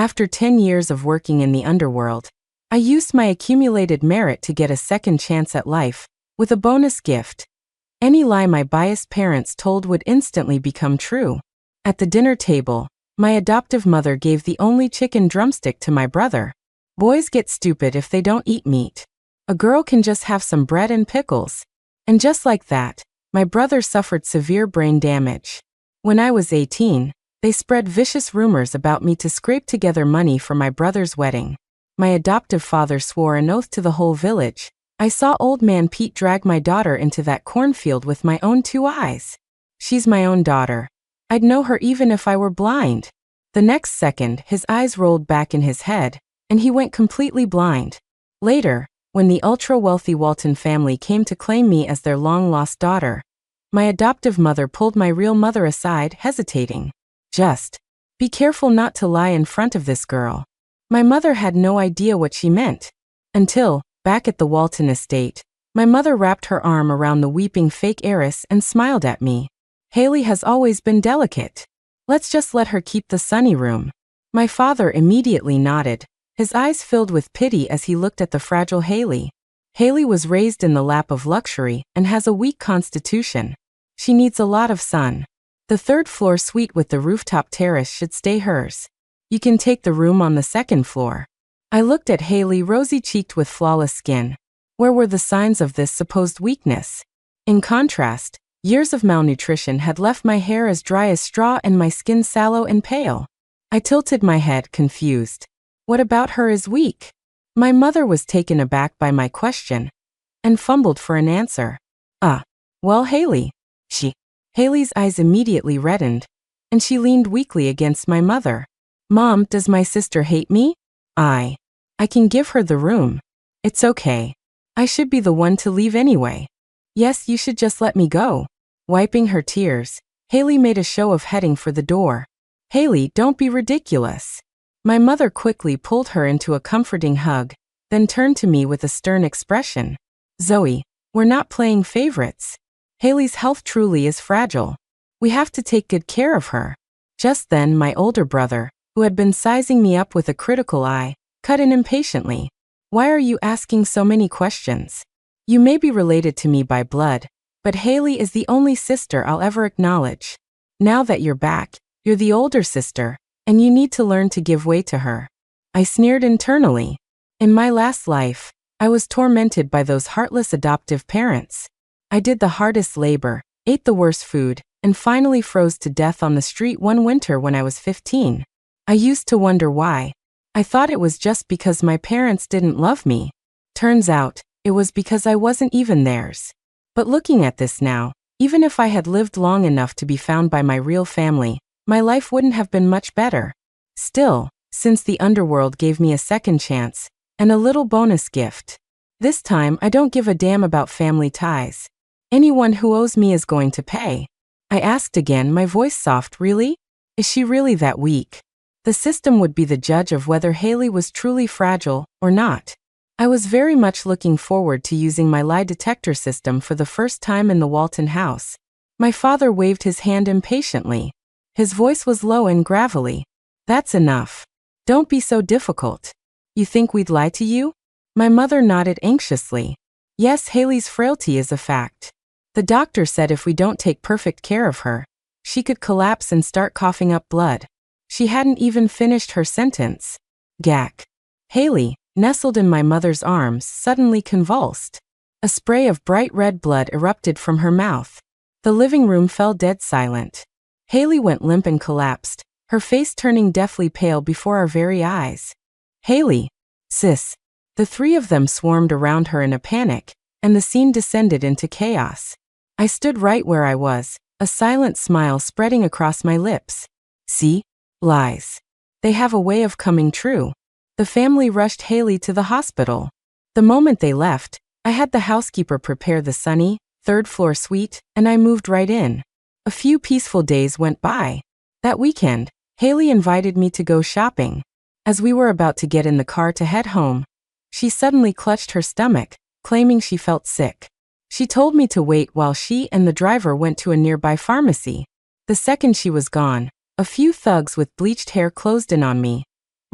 After 10 years of working in the underworld, I used my accumulated merit to get a second chance at life, with a bonus gift. Any lie my biased parents told would instantly become true. At the dinner table, my adoptive mother gave the only chicken drumstick to my brother. Boys get stupid if they don't eat meat. A girl can just have some bread and pickles. And just like that, my brother suffered severe brain damage. When I was 18, they spread vicious rumors about me to scrape together money for my brother's wedding. My adoptive father swore an oath to the whole village. I saw old man Pete drag my daughter into that cornfield with my own 2 eyes. She's my own daughter. I'd know her even if I were blind. The next second, his eyes rolled back in his head, and he went completely blind. Later, when the ultra-wealthy Walton family came to claim me as their long-lost daughter, my adoptive mother pulled my real mother aside, hesitating. Just be careful not to lie in front of this girl. My mother had no idea what she meant. Until, back at the Walton estate, my mother wrapped her arm around the weeping fake heiress and smiled at me. Haley has always been delicate. Let's just let her keep the sunny room. My father immediately nodded, his eyes filled with pity as he looked at the fragile Haley. Haley was raised in the lap of luxury and has a weak constitution. She needs a lot of sun. The 3rd-floor suite with the rooftop terrace should stay hers. You can take the room on the 2nd floor. I looked at Haley, rosy-cheeked with flawless skin. Where were the signs of this supposed weakness? In contrast, years of malnutrition had left my hair as dry as straw and my skin sallow and pale. I tilted my head, confused. What about her is weak? My mother was taken aback by my question and fumbled for an answer. Well, Haley. Haley's eyes immediately reddened, and she leaned weakly against my mother. Mom, does my sister hate me? I can give her the room. It's okay. I should be the one to leave anyway. Yes, you should just let me go. Wiping her tears, Haley made a show of heading for the door. Haley, don't be ridiculous. My mother quickly pulled her into a comforting hug, then turned to me with a stern expression. Zoe, we're not playing favorites. Haley's health truly is fragile. We have to take good care of her. Just then, my older brother, who had been sizing me up with a critical eye, cut in impatiently. Why are you asking so many questions? You may be related to me by blood, but Haley is the only sister I'll ever acknowledge. Now that you're back, you're the older sister, and you need to learn to give way to her. I sneered internally. In my last life, I was tormented by those heartless adoptive parents. I did the hardest labor, ate the worst food, and finally froze to death on the street one winter when I was 15. I used to wonder why. I thought it was just because my parents didn't love me. Turns out, it was because I wasn't even theirs. But looking at this now, even if I had lived long enough to be found by my real family, my life wouldn't have been much better. Still, since the underworld gave me a second chance, and a little bonus gift. This time, I don't give a damn about family ties. Anyone who owes me is going to pay. I asked again, my voice soft. Really? Is she really that weak? The system would be the judge of whether Haley was truly fragile or not. I was very much looking forward to using my lie detector system for the first time in the Walton house. My father waved his hand impatiently. His voice was low and gravelly. That's enough. Don't be so difficult. You think we'd lie to you? My mother nodded anxiously. Yes, Haley's frailty is a fact. The doctor said if we don't take perfect care of her, she could collapse and start coughing up blood. She hadn't even finished her sentence. Gack. Haley, nestled in my mother's arms, suddenly convulsed. A spray of bright red blood erupted from her mouth. The living room fell dead silent. Haley went limp and collapsed, her face turning deathly pale before our very eyes. Haley. Sis. The 3 of them swarmed around her in a panic, and the scene descended into chaos. I stood right where I was, a silent smile spreading across my lips. See? Lies. They have a way of coming true. The family rushed Haley to the hospital. The moment they left, I had the housekeeper prepare the sunny, 3rd-floor suite, and I moved right in. A few peaceful days went by. That weekend, Haley invited me to go shopping. As we were about to get in the car to head home, she suddenly clutched her stomach, claiming she felt sick. She told me to wait while she and the driver went to a nearby pharmacy. The second she was gone, a few thugs with bleached hair closed in on me.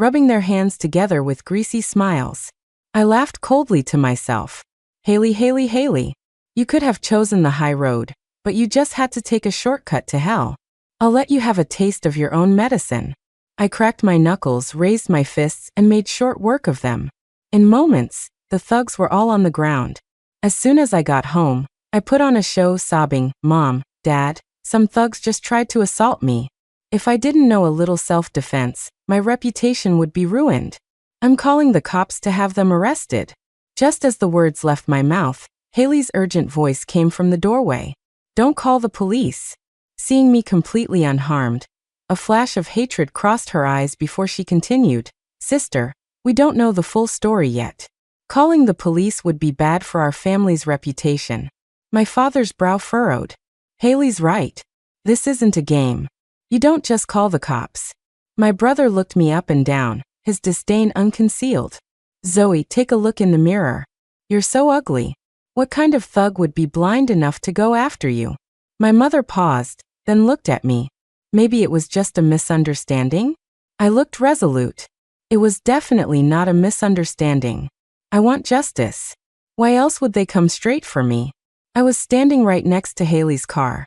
rubbing their hands together with greasy smiles. I laughed coldly to myself. Haley, Haley, Haley. You could have chosen the high road, but you just had to take a shortcut to hell. I'll let you have a taste of your own medicine. I cracked my knuckles, raised my fists, and made short work of them. In moments, the thugs were all on the ground. As soon as I got home, I put on a show sobbing, "Mom, Dad, some thugs just tried to assault me." If I didn't know a little self-defense, my reputation would be ruined. I'm calling the cops to have them arrested. Just as the words left my mouth, Haley's urgent voice came from the doorway. "Don't call the police." Seeing me completely unharmed, a flash of hatred crossed her eyes before she continued, "Sister, we don't know the full story yet. Calling the police would be bad for our family's reputation." My father's brow furrowed. "Haley's right. This isn't a game. You don't just call the cops." My brother looked me up and down, his disdain unconcealed. "Zoe, take a look in the mirror. You're so ugly. What kind of thug would be blind enough to go after you?" My mother paused, then looked at me. Maybe it was just a misunderstanding? I looked resolute. It was definitely not a misunderstanding. I want justice. Why else would they come straight for me? I was standing right next to Haley's car.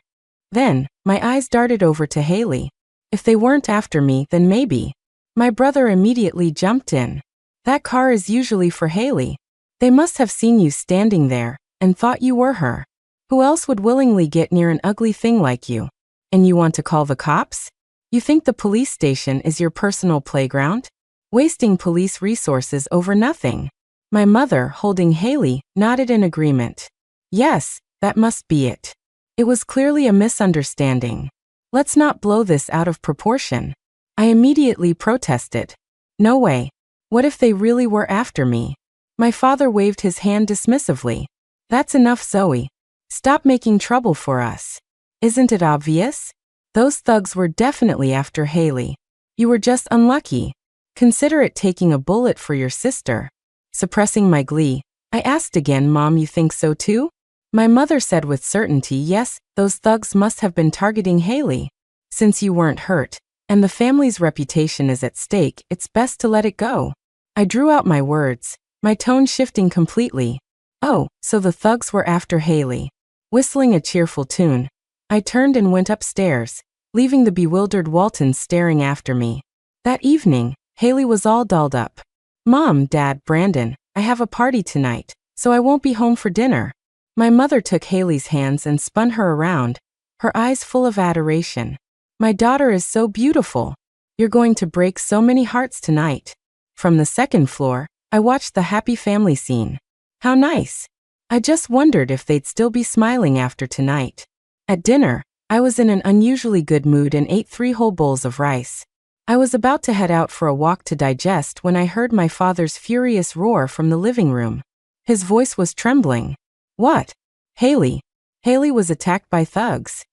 Then, my eyes darted over to Haley. If they weren't after me, then maybe. My brother immediately jumped in. "That car is usually for Haley. They must have seen you standing there and thought you were her. Who else would willingly get near an ugly thing like you? And you want to call the cops? You think the police station is your personal playground? Wasting police resources over nothing." My mother, holding Haley, nodded in agreement. "Yes, that must be it. It was clearly a misunderstanding. Let's not blow this out of proportion." I immediately protested. "No way. What if they really were after me?" My father waved his hand dismissively. "That's enough, Zoe. Stop making trouble for us. Isn't it obvious? Those thugs were definitely after Haley. You were just unlucky. Consider it taking a bullet for your sister." Suppressing my glee, I asked again, "Mom, you think so too?" My mother said with certainty, "Yes, those thugs must have been targeting Haley. Since you weren't hurt, and the family's reputation is at stake, it's best to let it go." I drew out my words, my tone shifting completely. "Oh, so the thugs were after Haley." Whistling a cheerful tune, I turned and went upstairs, leaving the bewildered Waltons staring after me. That evening, Haley was all dolled up. "Mom, Dad, Brandon, I have a party tonight, so I won't be home for dinner." My mother took Haley's hands and spun her around, her eyes full of adoration. "My daughter is so beautiful. You're going to break so many hearts tonight." From the second floor, I watched the happy family scene. How nice. I just wondered if they'd still be smiling after tonight. At dinner, I was in an unusually good mood and ate 3 whole bowls of rice. I was about to head out for a walk to digest when I heard my father's furious roar from the living room. His voice was trembling. "What? Haley. Haley was attacked by thugs.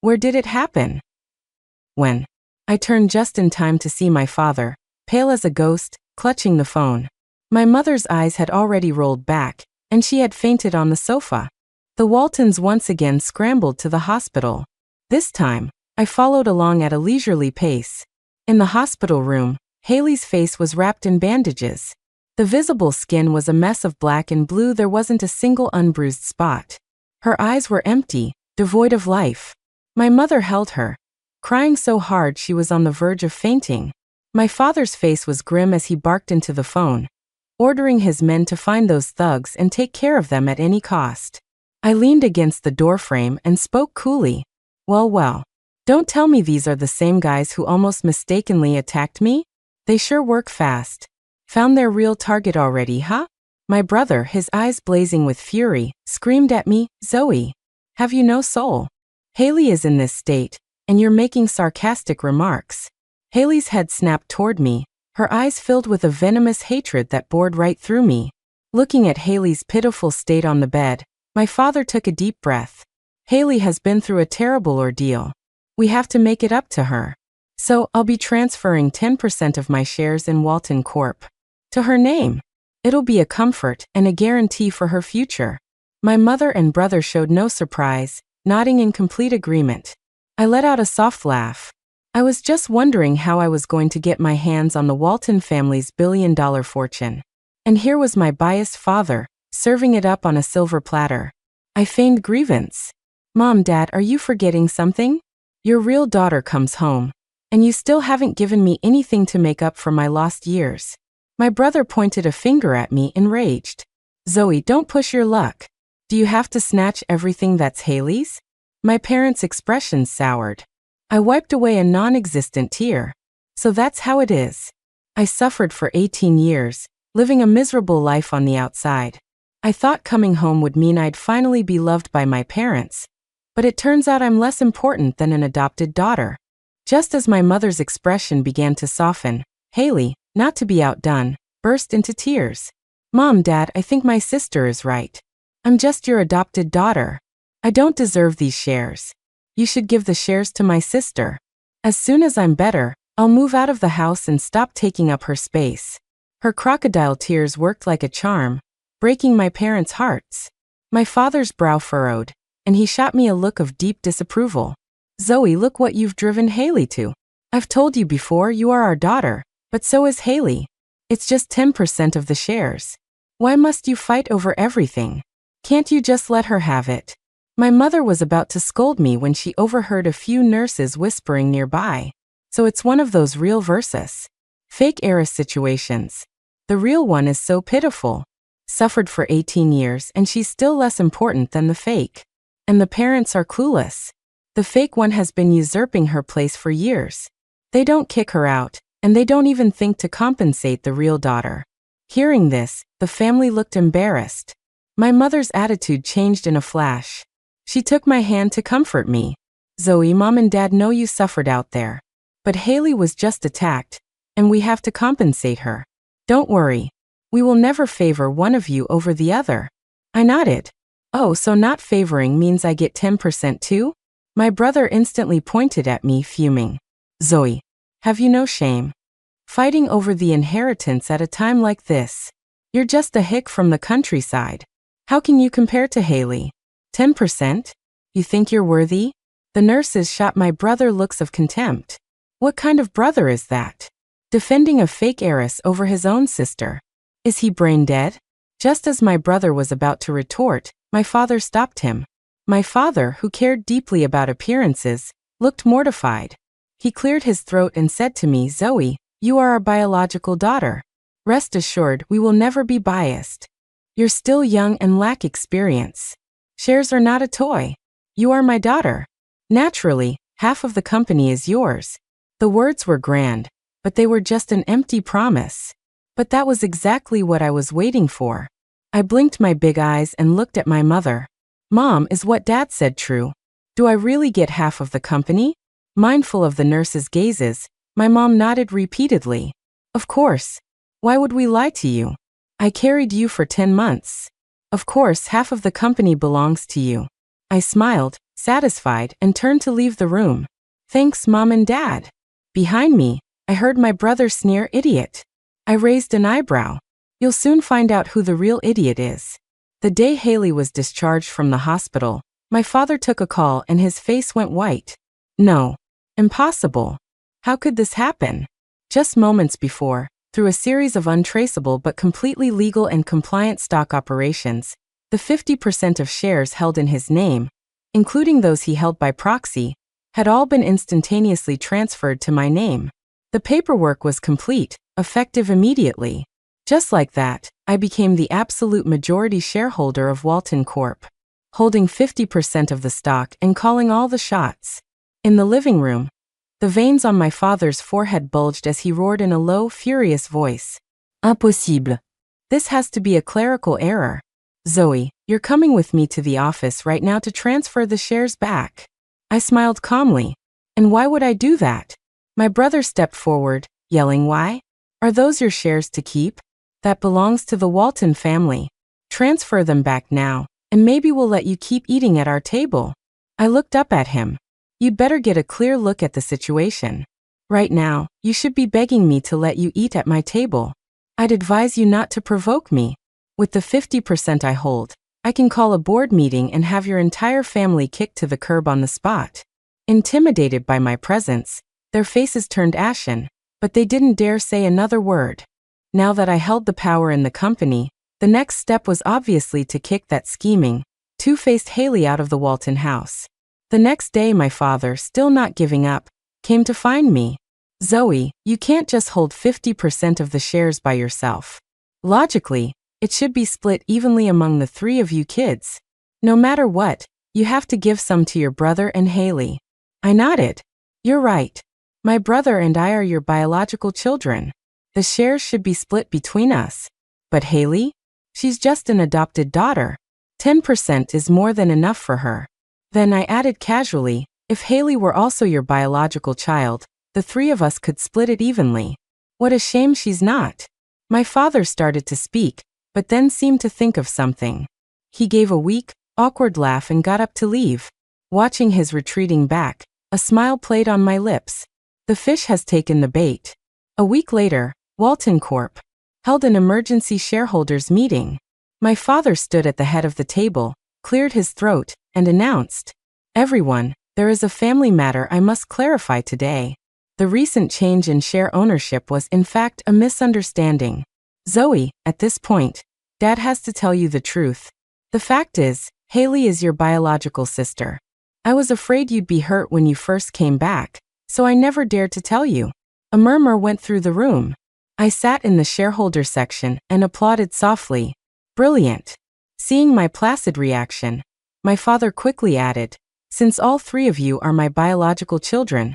Where did it happen?" "When?" I turned just in time to see my father, pale as a ghost, clutching the phone. My mother's eyes had already rolled back, and she had fainted on the sofa. The Waltons once again scrambled to the hospital. This time, I followed along at a leisurely pace. In the hospital room, Haley's face was wrapped in bandages. The visible skin was a mess of black and blue. There wasn't a single unbruised spot. Her eyes were empty, devoid of life. My mother held her, crying so hard she was on the verge of fainting. My father's face was grim as he barked into the phone, ordering his men to find those thugs and take care of them at any cost. I leaned against the doorframe and spoke coolly. Well, don't tell me these are the same guys who almost mistakenly attacked me? They sure work fast. Found their real target already, huh?" My brother, his eyes blazing with fury, screamed at me, "Zoe, have you no soul? Haley is in this state, and you're making sarcastic remarks." Haley's head snapped toward me, her eyes filled with a venomous hatred that bored right through me. Looking at Haley's pitiful state on the bed, my father took a deep breath. "Haley has been through a terrible ordeal. We have to make it up to her. So I'll be transferring 10% of my shares in Walton Corp. to her name. It'll be a comfort and a guarantee for her future." My mother and brother showed no surprise, nodding in complete agreement. I let out a soft laugh. I was just wondering how I was going to get my hands on the Walton family's billion-dollar fortune. And here was my biased father, serving it up on a silver platter. I feigned grievance. Mom, Dad, are you forgetting something? Your real daughter comes home. And you still haven't given me anything to make up for my lost years. My brother pointed a finger at me, enraged. Zoe, don't push your luck. Do you have to snatch everything that's Haley's? My parents' expression soured. I wiped away a non-existent tear. So that's how it is. I suffered for 18 years, living a miserable life on the outside. I thought coming home would mean I'd finally be loved by my parents. But it turns out I'm less important than an adopted daughter. Just as my mother's expression began to soften, Haley, not to be outdone, burst into tears. Mom, Dad, I think my sister is right. I'm just your adopted daughter. I don't deserve these shares. You should give the shares to my sister. As soon as I'm better, I'll move out of the house and stop taking up her space. Her crocodile tears worked like a charm, breaking my parents' hearts. My father's brow furrowed, and he shot me a look of deep disapproval. Zoe, look what you've driven Haley to. I've told you before, you are our daughter, but so is Haley. It's just 10% of the shares. Why must you fight over everything? Can't you just let her have it? My mother was about to scold me when she overheard a few nurses whispering nearby. So it's one of those real versus fake heiress situations. The real one is so pitiful. Suffered for 18 years and she's still less important than the fake. And the parents are clueless. The fake one has been usurping her place for years. They don't kick her out, and they don't even think to compensate the real daughter. Hearing this, the family looked embarrassed. My mother's attitude changed in a flash. She took my hand to comfort me. Zoe, Mom and Dad know you suffered out there. But Haley was just attacked, and we have to compensate her. Don't worry. We will never favor one of you over the other. I nodded. Oh, so not favoring means I get 10% too? My brother instantly pointed at me, fuming. Zoe, have you no shame? Fighting over the inheritance at a time like this. You're just a hick from the countryside. How can you compare to Haley? 10%? You think you're worthy? The nurses shot my brother looks of contempt. What kind of brother is that? Defending a fake heiress over his own sister. Is he brain dead? Just as my brother was about to retort, my father stopped him. My father, who cared deeply about appearances, looked mortified. He cleared his throat and said to me, Zoe, you are our biological daughter. Rest assured, we will never be biased. You're still young and lack experience. Shares are not a toy. You are my daughter. Naturally, half of the company is yours. The words were grand, but they were just an empty promise. But that was exactly what I was waiting for. I blinked my big eyes and looked at my mother. Mom, is what Dad said true? Do I really get half of the company? Mindful of the nurses' gazes, my mom nodded repeatedly. Of course. Why would we lie to you? I carried you for 10 months. Of course, half of the company belongs to you. I smiled, satisfied, and turned to leave the room. Thanks, Mom and Dad. Behind me, I heard my brother sneer, idiot. I raised an eyebrow. You'll soon find out who the real idiot is. The day Haley was discharged from the hospital, my father took a call and his face went white. No. Impossible. How could this happen? Just moments before, through a series of untraceable but completely legal and compliant stock operations, the 50% of shares held in his name, including those he held by proxy, had all been instantaneously transferred to my name. The paperwork was complete, effective immediately. Just like that, I became the absolute majority shareholder of Walton Corp, holding 50% of the stock and calling all the shots. In the living room, the veins on my father's forehead bulged as he roared in a low, furious voice. Impossible. This has to be a clerical error. Zoe, you're coming with me to the office right now to transfer the shares back. I smiled calmly. And why would I do that? My brother stepped forward, yelling, why? Are those your shares to keep? That belongs to the Walton family. Transfer them back now, and maybe we'll let you keep eating at our table. I looked up at him. You'd better get a clear look at the situation. Right now, you should be begging me to let you eat at my table. I'd advise you not to provoke me. With the 50% I hold, I can call a board meeting and have your entire family kicked to the curb on the spot. Intimidated by my presence, Their faces turned ashen, but they didn't dare say another word. Now that I held the power in the company, the next step was obviously to kick that scheming, two-faced Haley out of the Walton house. The next day my father, still not giving up, came to find me. Zoe, you can't just hold 50% of the shares by yourself. Logically, it should be split evenly among the three of you kids. No matter what, you have to give some to your brother and Haley. I nodded. You're right. My brother and I are your biological children. The shares should be split between us. But Haley? She's just an adopted daughter. 10% is more than enough for her. Then I added casually, if Haley were also your biological child, the three of us could split it evenly. What a shame she's not. My father started to speak, but then seemed to think of something. He gave a weak, awkward laugh and got up to leave. Watching his retreating back, a smile played on my lips. The fish has taken the bait. A week later, Walton Corp. held an emergency shareholders meeting. My father stood at the head of the table, cleared his throat, and announced, "Everyone, there is a family matter I must clarify today. The recent change in share ownership was in fact a misunderstanding. Zoe, at this point, Dad has to tell you the truth. The fact is, Haley is your biological sister. I was afraid you'd be hurt when you first came back, so I never dared to tell you." A murmur went through the room. I sat in the shareholder section and applauded softly. Brilliant. Seeing my placid reaction, my father quickly added, "Since all three of you are my biological children,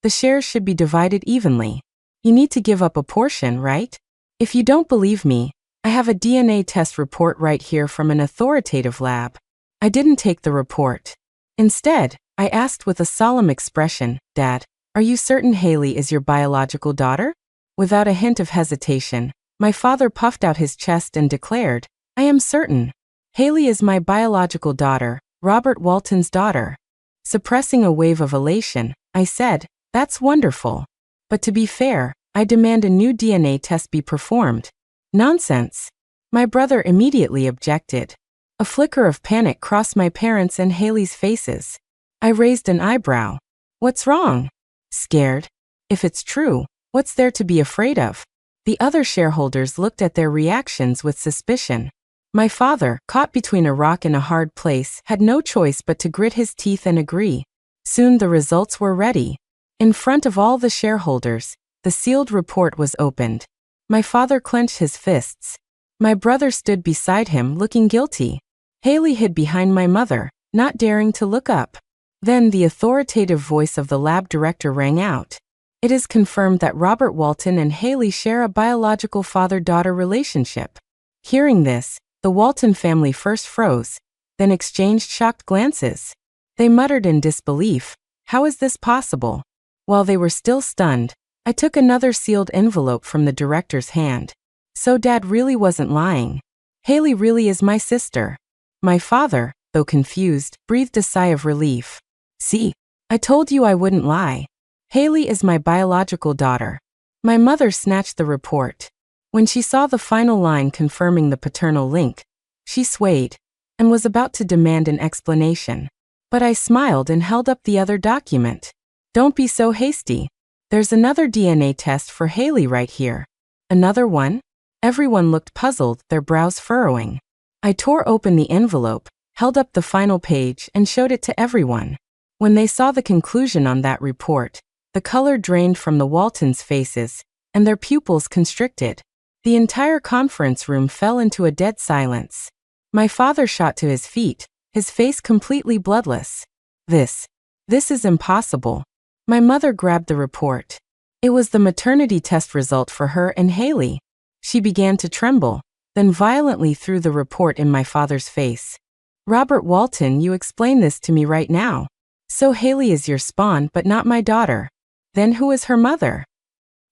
the shares should be divided evenly. You need to give up a portion, right? If you don't believe me, I have a DNA test report right here from an authoritative lab." I didn't take the report. Instead, I asked with a solemn expression, "Dad, are you certain Haley is your biological daughter?" Without a hint of hesitation, my father puffed out his chest and declared, "I am certain. Haley is my biological daughter, Robert Walton's daughter." Suppressing a wave of elation, I said, "That's wonderful. But to be fair, I demand a new DNA test be performed." "Nonsense." My brother immediately objected. A flicker of panic crossed my parents' and Haley's faces. I raised an eyebrow. "What's wrong?" "Scared. If it's true, what's there to be afraid of?" The other shareholders looked at their reactions with suspicion. My father, caught between a rock and a hard place, had no choice but to grit his teeth and agree. Soon the results were ready. In front of all the shareholders, the sealed report was opened. My father clenched his fists. My brother stood beside him, looking guilty. Haley hid behind my mother, not daring to look up. Then the authoritative voice of the lab director rang out. "It is confirmed that Robert Walton and Haley share a biological father-daughter relationship." Hearing this, the Walton family first froze, then exchanged shocked glances. They muttered in disbelief, "How is this possible?" While they were still stunned, I took another sealed envelope from the director's hand. So Dad really wasn't lying. Haley really is my sister. My father, though confused, breathed a sigh of relief. "See, I told you I wouldn't lie. Haley is my biological daughter." My mother snatched the report. When she saw the final line confirming the paternal link, she swayed and was about to demand an explanation. But I smiled and held up the other document. "Don't be so hasty. There's another DNA test for Haley right here." "Another one?" Everyone looked puzzled, their brows furrowing. I tore open the envelope, held up the final page, and showed it to everyone. When they saw the conclusion on that report, the color drained from the Waltons' faces, and their pupils constricted. The entire conference room fell into a dead silence. My father shot to his feet, his face completely bloodless. This is impossible." My mother grabbed the report. It was the maternity test result for her and Haley. She began to tremble, then violently threw the report in my father's face. "Robert Walton, you explain this to me right now. So Haley is your spawn but not my daughter. Then who is her mother?"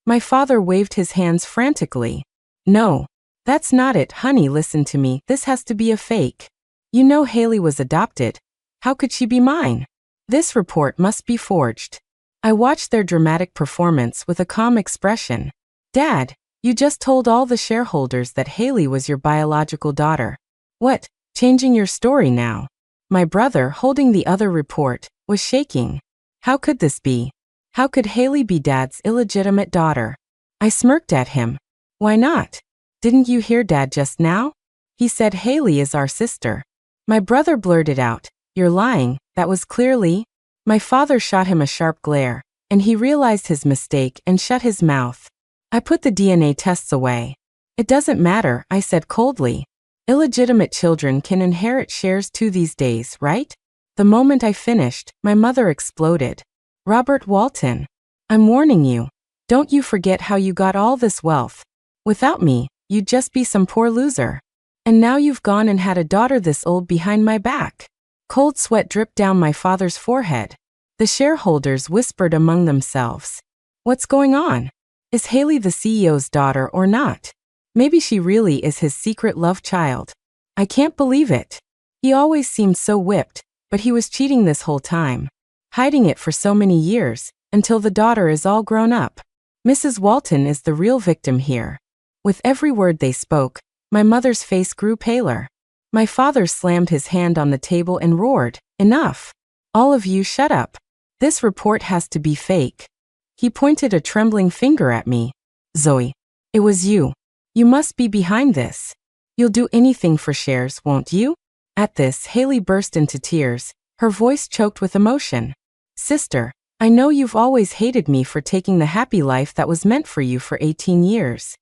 My father waved his hands frantically. "No, that's not it, honey, listen to me, this has to be a fake. You know Haley was adopted. How could she be mine? This report must be forged." I watched their dramatic performance with a calm expression. "Dad, you just told all the shareholders that Haley was your biological daughter. What, changing your story now?" My brother, holding the other report, was shaking. "How could this be? How could Haley be Dad's illegitimate daughter? I smirked at him. Why not? Didn't you hear Dad just now? He said Haley is our sister. My brother blurted out, "You're lying, that was clearly..." My father shot him a sharp glare, and he realized his mistake and shut his mouth. I put the DNA tests away. It doesn't matter, I said coldly. Illegitimate children can inherit shares too these days, right? The moment I finished, my mother exploded. Robert Walton, I'm warning you. Don't you forget how you got all this wealth. Without me, you'd just be some poor loser. And now you've gone and had a daughter this old behind my back. Cold sweat dripped down my father's forehead. The shareholders whispered among themselves. What's going on? Is Haley the CEO's daughter or not? Maybe she really is his secret love child. I can't believe it. He always seemed so whipped, but he was cheating this whole time. Hiding it for so many years, until the daughter is all grown up. Mrs. Walton is the real victim here. With every word they spoke, my mother's face grew paler. My father slammed his hand on the table and roared, "Enough! All of you shut up. This report has to be fake." He pointed a trembling finger at me. "Zoe, it was you. You must be behind this. You'll do anything for shares, won't you?" At this, Haley burst into tears, her voice choked with emotion. "Sister, I know you've always hated me for taking the happy life that was meant for you for 18 years.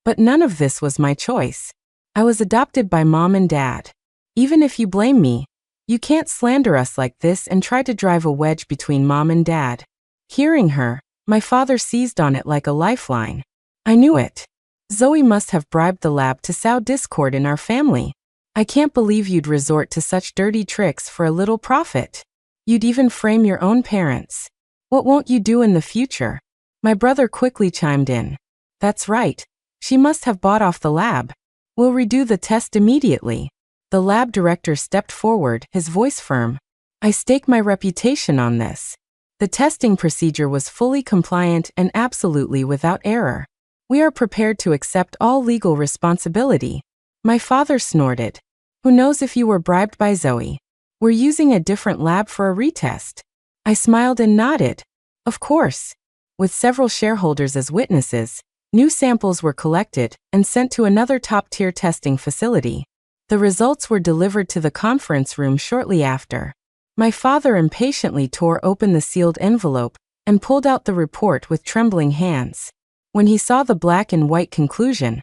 But none of this was my choice. I was adopted by Mom and Dad. Even if you blame me, you can't slander us like this and try to drive a wedge between Mom and Dad." Hearing her, my father seized on it like a lifeline. "I knew it. Zoe must have bribed the lab to sow discord in our family. I can't believe you'd resort to such dirty tricks for a little profit. You'd even frame your own parents. What won't you do in the future?" My brother quickly chimed in. "That's right. She must have bought off the lab. We'll redo the test immediately." The lab director stepped forward, his voice firm. "I stake my reputation on this." The testing procedure was fully compliant and absolutely without error. "We are prepared to accept all legal responsibility." My father snorted. "Who knows if you were bribed by Zoe? We're using a different lab for a retest." I smiled and nodded. Of course. With several shareholders as witnesses, new samples were collected and sent to another top-tier testing facility. The results were delivered to the conference room shortly after. My father impatiently tore open the sealed envelope and pulled out the report with trembling hands. When he saw the black and white conclusion,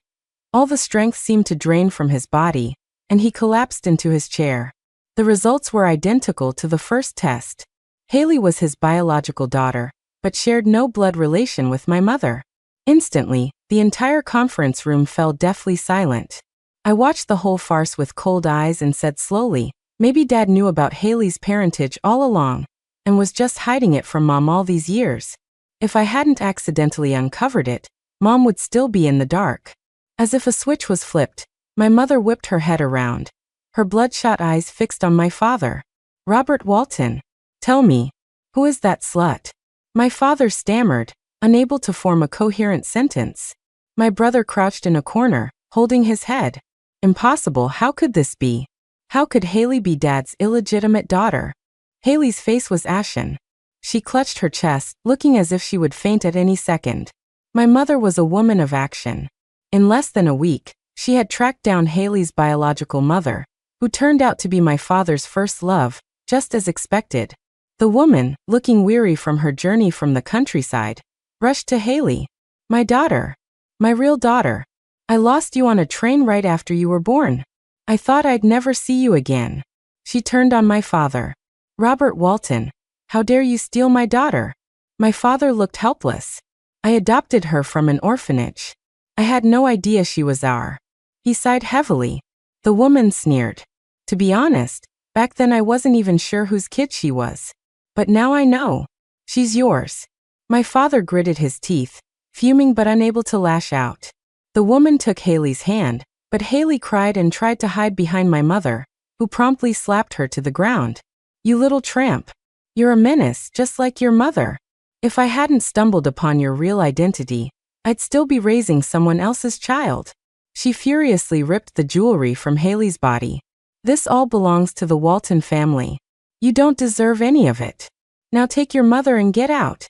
all the strength seemed to drain from his body, and he collapsed into his chair. The results were identical to the first test. Haley was his biological daughter, but shared no blood relation with my mother. Instantly, the entire conference room fell deathly silent. I watched the whole farce with cold eyes and said slowly, "Maybe Dad knew about Haley's parentage all along, and was just hiding it from Mom all these years. If I hadn't accidentally uncovered it, Mom would still be in the dark." As if a switch was flipped, my mother whipped her head around, her bloodshot eyes fixed on my father. "Robert Walton, tell me, who is that slut?" My father stammered, unable to form a coherent sentence. My brother crouched in a corner, holding his head. Impossible, how could this be? How could Haley be Dad's illegitimate daughter? Haley's face was ashen. She clutched her chest, looking as if she would faint at any second. My mother was a woman of action. In less than a week, she had tracked down Haley's biological mother, who turned out to be my father's first love, just as expected. The woman, looking weary from her journey from the countryside, rushed to Haley. "My daughter. My real daughter. I lost you on a train right after you were born. I thought I'd never see you again." She turned on my father. "Robert Walton, how dare you steal my daughter?" My father looked helpless. "I adopted her from an orphanage. I had no idea she was our." He sighed heavily. The woman sneered. "To be honest, back then I wasn't even sure whose kid she was. But now I know. She's yours." My father gritted his teeth, fuming but unable to lash out. The woman took Haley's hand, but Haley cried and tried to hide behind my mother, who promptly slapped her to the ground. "You little tramp. You're a menace, just like your mother. If I hadn't stumbled upon your real identity, I'd still be raising someone else's child." She furiously ripped the jewelry from Haley's body. "This all belongs to the Walton family. You don't deserve any of it. Now take your mother and get out."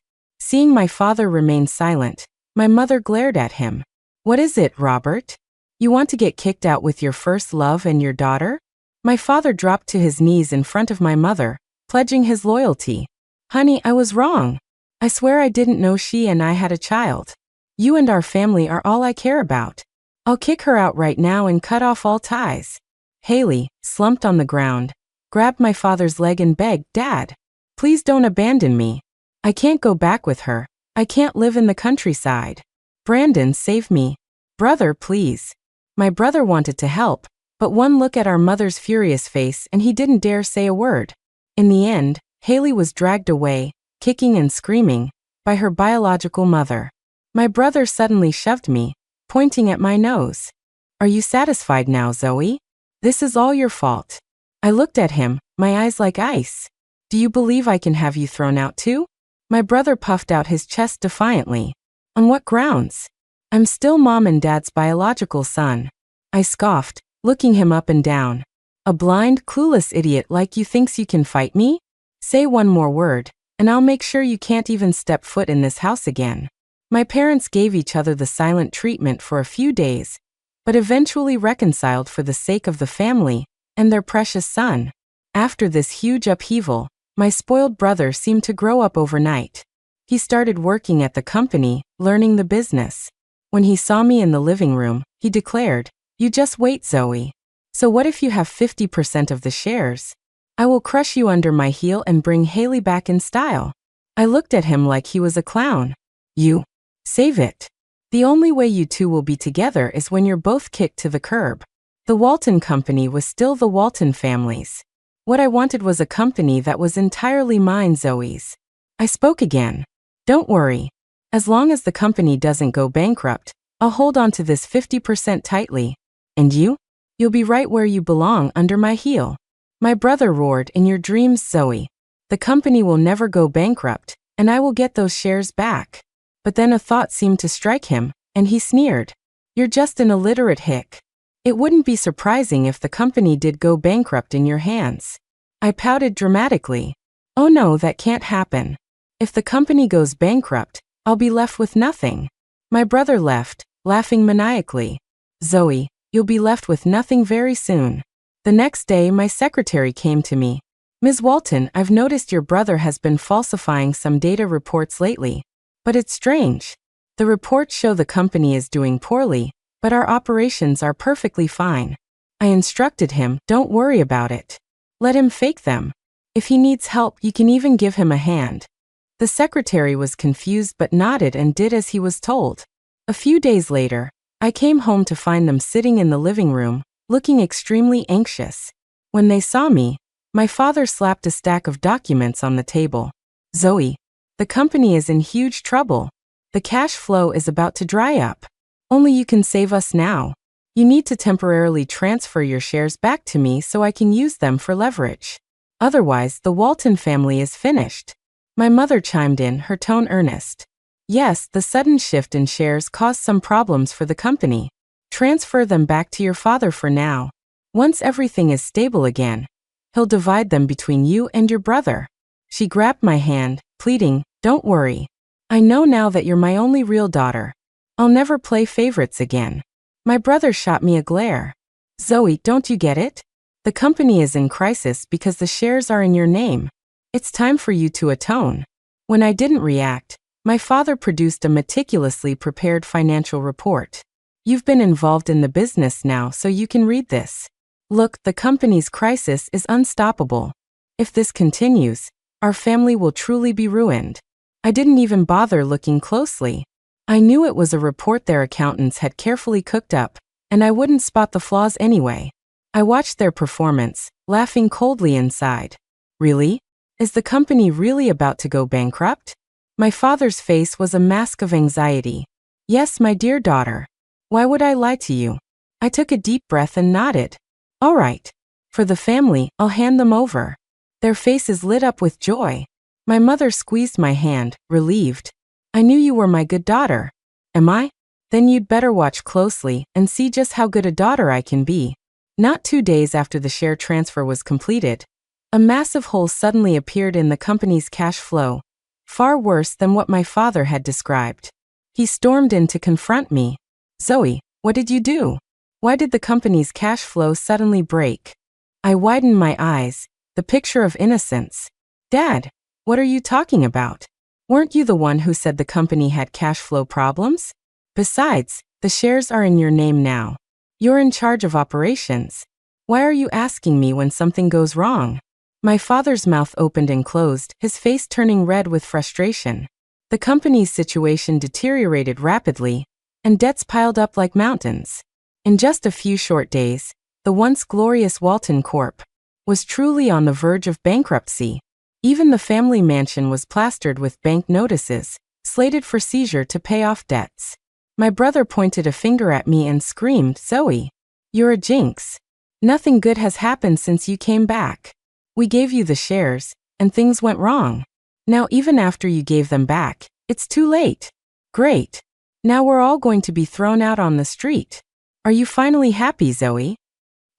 Seeing my father remain silent, my mother glared at him. What is it, Robert? You want to get kicked out with your first love and your daughter? My father dropped to his knees in front of my mother, pledging his loyalty. Honey, I was wrong. I swear I didn't know she and I had a child. You and our family are all I care about. I'll kick her out right now and cut off all ties. Haley, slumped on the ground, grabbed my father's leg and begged, Dad, please don't abandon me. I can't go back with her. I can't live in the countryside. Brandon, save me. Brother, please. My brother wanted to help, but one look at our mother's furious face and he didn't dare say a word. In the end, Haley was dragged away, kicking and screaming, by her biological mother. My brother suddenly shoved me, pointing at my nose. Are you satisfied now, Zoe? This is all your fault. I looked at him, my eyes like ice. Do you believe I can have you thrown out too? My brother puffed out his chest defiantly. On what grounds? I'm still Mom and Dad's biological son. I scoffed, looking him up and down. A blind, clueless idiot like you thinks you can fight me? Say one more word, and I'll make sure you can't even step foot in this house again. My parents gave each other the silent treatment for a few days, but eventually reconciled for the sake of the family and their precious son. After this huge upheaval, my spoiled brother seemed to grow up overnight. He started working at the company, learning the business. When he saw me in the living room, he declared, You just wait, Zoe. So what if you have 50% of the shares? I will crush you under my heel and bring Haley back in style. I looked at him like he was a clown. You? Save it. The only way you two will be together is when you're both kicked to the curb. The Walton Company was still the Walton family's. What I wanted was a company that was entirely mine, Zoe's. I spoke again. Don't worry. As long as the company doesn't go bankrupt, I'll hold on to this 50% tightly. And you? You'll be right where you belong, under my heel. My brother roared, In your dreams, Zoe. The company will never go bankrupt, and I will get those shares back. But then a thought seemed to strike him, and he sneered. You're just an illiterate hick. It wouldn't be surprising if the company did go bankrupt in your hands. I pouted dramatically. Oh no, that can't happen. If the company goes bankrupt, I'll be left with nothing. My brother left, laughing maniacally. Zoe, you'll be left with nothing very soon. The next day, my secretary came to me. Ms. Walton, I've noticed your brother has been falsifying some data reports lately. But it's strange. The reports show the company is doing poorly, but our operations are perfectly fine. I instructed him, don't worry about it. Let him fake them. If he needs help, you can even give him a hand. The secretary was confused but nodded and did as he was told. A few days later, I came home to find them sitting in the living room, looking extremely anxious. When they saw me, my father slapped a stack of documents on the table. Zoe, the company is in huge trouble. The cash flow is about to dry up. Only you can save us now. You need to temporarily transfer your shares back to me so I can use them for leverage. Otherwise, the Walton family is finished. My mother chimed in, her tone earnest. Yes, the sudden shift in shares caused some problems for the company. Transfer them back to your father for now. Once everything is stable again, he'll divide them between you and your brother. She grabbed my hand, pleading, Don't worry. I know now that you're my only real daughter. I'll never play favorites again. My brother shot me a glare. Zoe, don't you get it? The company is in crisis because the shares are in your name. It's time for you to atone. When I didn't react, my father produced a meticulously prepared financial report. You've been involved in the business now, so you can read this. Look, the company's crisis is unstoppable. If this continues, our family will truly be ruined. I didn't even bother looking closely. I knew it was a report their accountants had carefully cooked up, and I wouldn't spot the flaws anyway. I watched their performance, laughing coldly inside. Really? Is the company really about to go bankrupt? My father's face was a mask of anxiety. Yes, my dear daughter. Why would I lie to you? I took a deep breath and nodded. All right. For the family, I'll hand them over. Their faces lit up with joy. My mother squeezed my hand, relieved. I knew you were my good daughter. Am I? Then you'd better watch closely and see just how good a daughter I can be. Not 2 days after the share transfer was completed, a massive hole suddenly appeared in the company's cash flow. far worse than what my father had described. He stormed in to confront me. Zoe, what did you do? Why did the company's cash flow suddenly break? I widened my eyes, the picture of innocence. Dad, what are you talking about? Weren't you the one who said the company had cash flow problems? Besides, the shares are in your name now. You're in charge of operations. Why are you asking me when something goes wrong? My father's mouth opened and closed, his face turning red with frustration. The company's situation deteriorated rapidly, and debts piled up like mountains. In just a few short days, the once glorious Walton Corp. Was truly on the verge of bankruptcy. Even the family mansion was plastered with bank notices, slated for seizure to pay off debts. My brother pointed a finger at me and screamed, Zoe, you're a jinx. Nothing good has happened since you came back. We gave you the shares, and things went wrong. Now even after you gave them back, it's too late. Great. Now we're all going to be thrown out on the street. Are you finally happy, Zoe?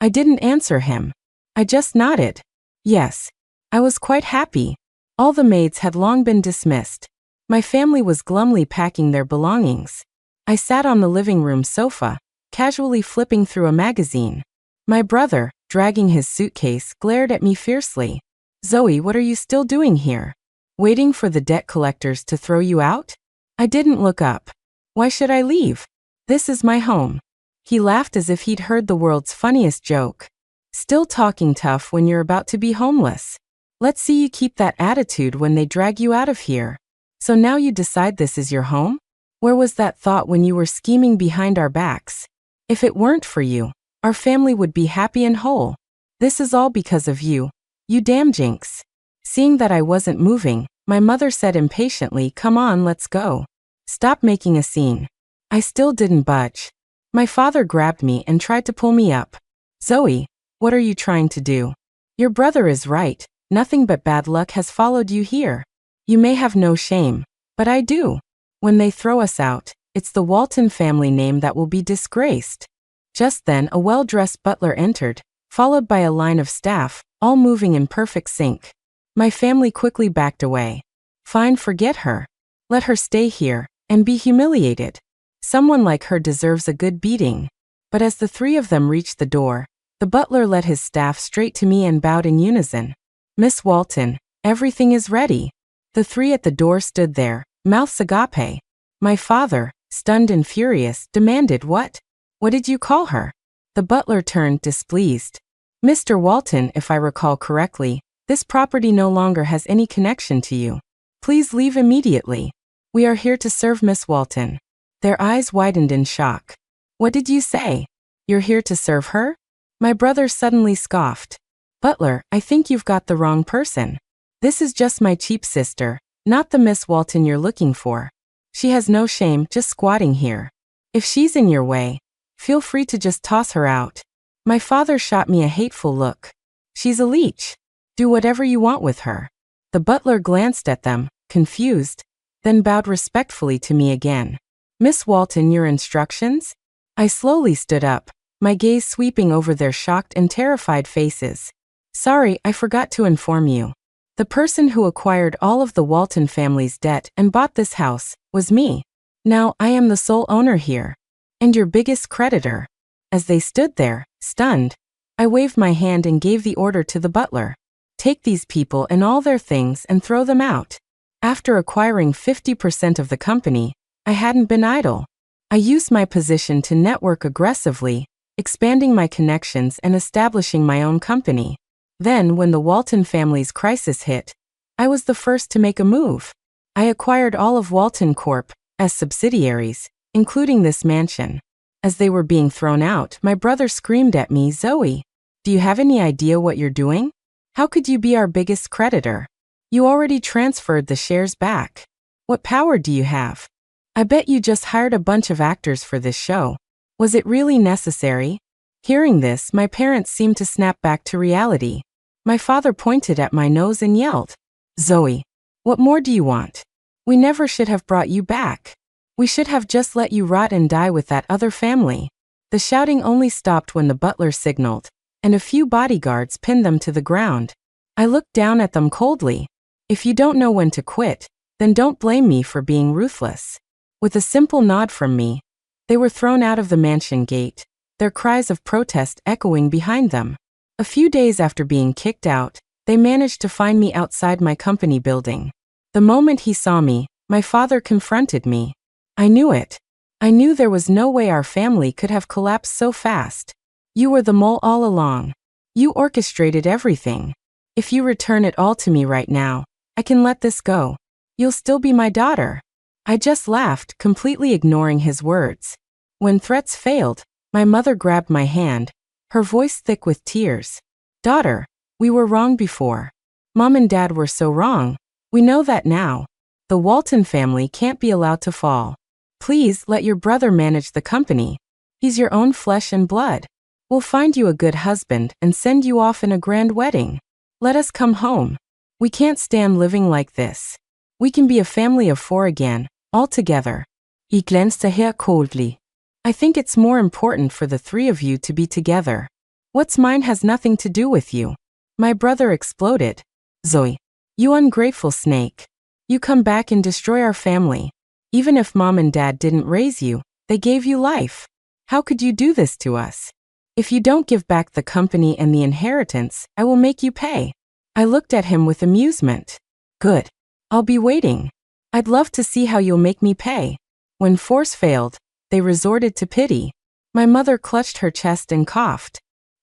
I didn't answer him. I just nodded. Yes. I was quite happy. All the maids had long been dismissed. My family was glumly packing their belongings. I sat on the living room sofa, casually flipping through a magazine. My brother, dragging his suitcase, glared at me fiercely. Zoe, what are you still doing here? Waiting for the debt collectors to throw you out? I didn't look up. Why should I leave? This is my home. He laughed as if he'd heard the world's funniest joke. Still talking tough when you're about to be homeless. Let's see you keep that attitude when they drag you out of here. So now you decide this is your home? Where was that thought when you were scheming behind our backs? If it weren't for you, our family would be happy and whole. This is all because of you. You damn jinx. Seeing that I wasn't moving, my mother said impatiently, come on, let's go. Stop making a scene. I still didn't budge. My father grabbed me and tried to pull me up. Zoe, what are you trying to do? Your brother is right. Nothing but bad luck has followed you here. You may have no shame, but I do. When they throw us out, it's the Walton family name that will be disgraced. Just then, a well-dressed butler entered, followed by a line of staff, all moving in perfect sync. My family quickly backed away. Fine, forget her. Let her stay here and be humiliated. Someone like her deserves a good beating. But as the three of them reached the door, the butler led his staff straight to me and bowed in unison. Miss Walton, everything is ready. The three at the door stood there, mouths agape. My father, stunned and furious, demanded, What did you call her? The butler turned displeased. Mr. Walton, if I recall correctly, this property no longer has any connection to you. Please leave immediately. We are here to serve Miss Walton. Their eyes widened in shock. What did you say? You're here to serve her? My brother suddenly scoffed. Butler, I think you've got the wrong person. This is just my cheap sister, not the Miss Walton you're looking for. She has no shame just squatting here. If she's in your way, feel free to just toss her out. My father shot me a hateful look. She's a leech. Do whatever you want with her. The butler glanced at them, confused, then bowed respectfully to me again. Miss Walton, your instructions? I slowly stood up, my gaze sweeping over their shocked and terrified faces. Sorry, I forgot to inform you. The person who acquired all of the Walton family's debt and bought this house was me. Now I am the sole owner here. And your biggest creditor. As they stood there, stunned, I waved my hand and gave the order to the butler. Take these people and all their things and throw them out. After acquiring 50% of the company, I hadn't been idle. I used my position to network aggressively, expanding my connections and establishing my own company. Then, when the Walton family's crisis hit, I was the first to make a move. I acquired all of Walton Corp. As subsidiaries, including this mansion. As they were being thrown out, my brother screamed at me, Zoe, do you have any idea what you're doing? How could you be our biggest creditor? You already transferred the shares back. What power do you have? I bet you just hired a bunch of actors for this show. Was it really necessary? Hearing this, my parents seemed to snap back to reality. My father pointed at my nose and yelled, Zoe, what more do you want? We never should have brought you back. We should have just let you rot and die with that other family. The shouting only stopped when the butler signaled, and a few bodyguards pinned them to the ground. I looked down at them coldly. If you don't know when to quit, Then don't blame me for being ruthless. With a simple nod from me, they were thrown out of the mansion gate, their cries of protest echoing behind them. A few days after being kicked out, they managed to find me outside my company building. The moment he saw me, my father confronted me. I knew it. I knew there was no way our family could have collapsed so fast. You were the mole all along. You orchestrated everything. If you return it all to me right now, I can let this go. You'll still be my daughter. I just laughed, completely ignoring his words. When threats failed, my mother grabbed my hand, her voice thick with tears. Daughter, we were wrong before. Mom and Dad were so wrong. We know that now. The Walton family can't be allowed to fall. Please let your brother manage the company. He's your own flesh and blood. We'll find you a good husband and send you off in a grand wedding. Let us come home. We can't stand living like this. We can be a family of 4 again, all together. He glanced at her coldly. I think it's more important for the 3 of you to be together. What's mine has nothing to do with you. My brother exploded. Zoe, you ungrateful snake. You come back and destroy our family. Even if Mom and Dad didn't raise you, they gave you life. How could you do this to us? If you don't give back the company and the inheritance, I will make you pay. I looked at him with amusement. Good. I'll be waiting. I'd love to see how you'll make me pay. When force failed, they resorted to pity. My mother clutched her chest and coughed.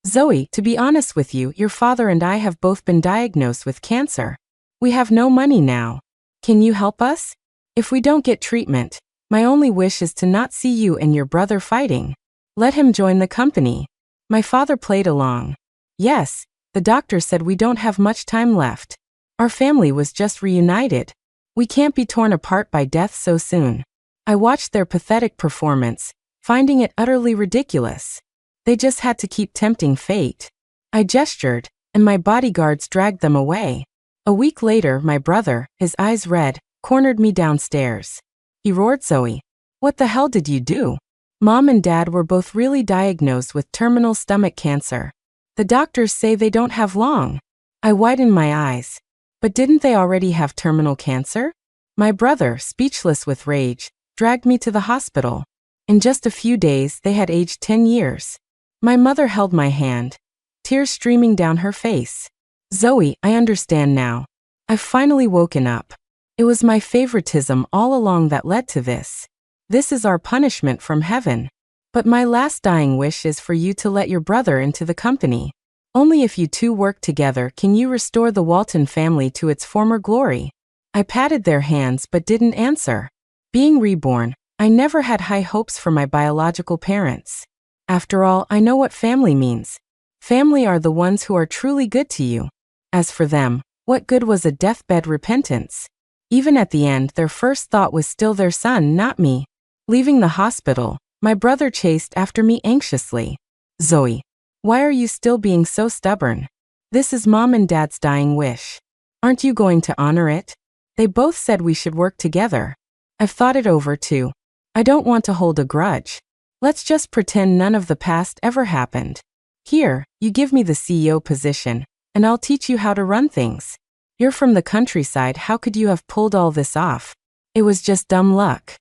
Zoe, to be honest with you, your father and I have both been diagnosed with cancer. We have no money now. Can you help us? If we don't get treatment, my only wish is to not see you and your brother fighting. Let him join the company. My father played along. Yes, the doctor said we don't have much time left. Our family was just reunited. We can't be torn apart by death so soon. I watched their pathetic performance, finding it utterly ridiculous. They just had to keep tempting fate. I gestured, and my bodyguards dragged them away. A week later, my brother, his eyes red, cornered me downstairs. He roared, Zoe, what the hell did you do? Mom and Dad were both really diagnosed with terminal stomach cancer. The doctors say they don't have long. I widened my eyes. But didn't they already have terminal cancer? My brother, speechless with rage, dragged me to the hospital. In just a few days, they had aged 10 years. My mother held my hand, tears streaming down her face. Zoe, I understand now. I've finally woken up. It was my favoritism all along that led to this. This is our punishment from heaven. But my last dying wish is for you to let your brother into the company. Only if you two work together can you restore the Walton family to its former glory. I patted their hands but didn't answer. Being reborn, I never had high hopes for my biological parents. After all, I know what family means. Family are the ones who are truly good to you. As for them, what good was a deathbed repentance? Even at the end, their first thought was still their son, not me. Leaving the hospital, my brother chased after me anxiously. Zoe, why are you still being so stubborn? This is Mom and Dad's dying wish. Aren't you going to honor it? They both said we should work together. I've thought it over too. I don't want to hold a grudge. Let's just pretend none of the past ever happened. Here, you give me the CEO position, and I'll teach you how to run things. You're from the countryside, how could you have pulled all this off? It was just dumb luck.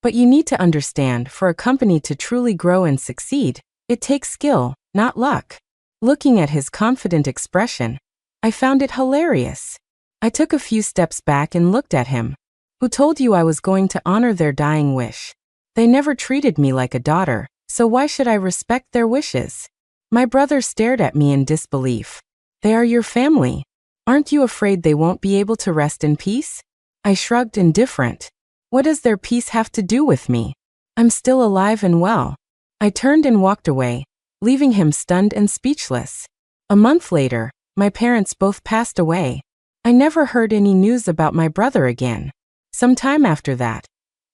But you need to understand, for a company to truly grow and succeed, it takes skill, not luck. Looking at his confident expression, I found it hilarious. I took a few steps back and looked at him. Who told you I was going to honor their dying wish? They never treated me like a daughter, so why should I respect their wishes? My brother stared at me in disbelief. They are your family. Aren't you afraid they won't be able to rest in peace? I shrugged, indifferent. What does their peace have to do with me? I'm still alive and well. I turned and walked away, leaving him stunned and speechless. A month later, my parents both passed away. I never heard any news about my brother again. Some time after that,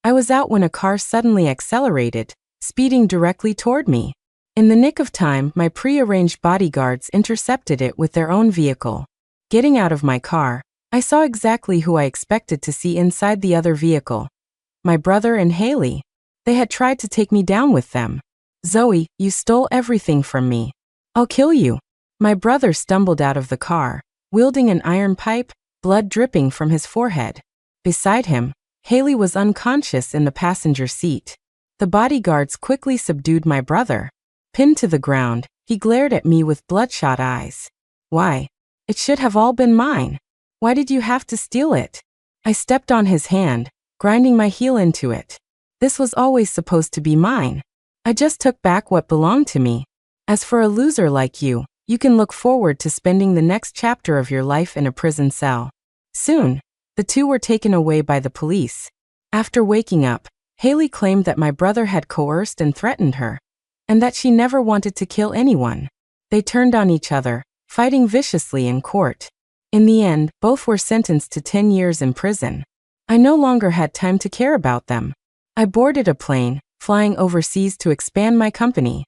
I was out when a car suddenly accelerated, speeding directly toward me. In the nick of time, my pre-arranged bodyguards intercepted it with their own vehicle. Getting out of my car, I saw exactly who I expected to see inside the other vehicle. My brother and Haley. They had tried to take me down with them. Zoe, you stole everything from me. I'll kill you. My brother stumbled out of the car, wielding an iron pipe, blood dripping from his forehead. Beside him, Haley was unconscious in the passenger seat. The bodyguards quickly subdued my brother. Pinned to the ground, he glared at me with bloodshot eyes. Why? It should have all been mine. Why did you have to steal it? I stepped on his hand, grinding my heel into it. This was always supposed to be mine. I just took back what belonged to me. As for a loser like you, you can look forward to spending the next chapter of your life in a prison cell. Soon, the two were taken away by the police. After waking up, Haley claimed that my brother had coerced and threatened her, and that she never wanted to kill anyone. They turned on each other, fighting viciously in court. In the end, both were sentenced to 10 years in prison. I no longer had time to care about them. I boarded a plane, flying overseas to expand my company.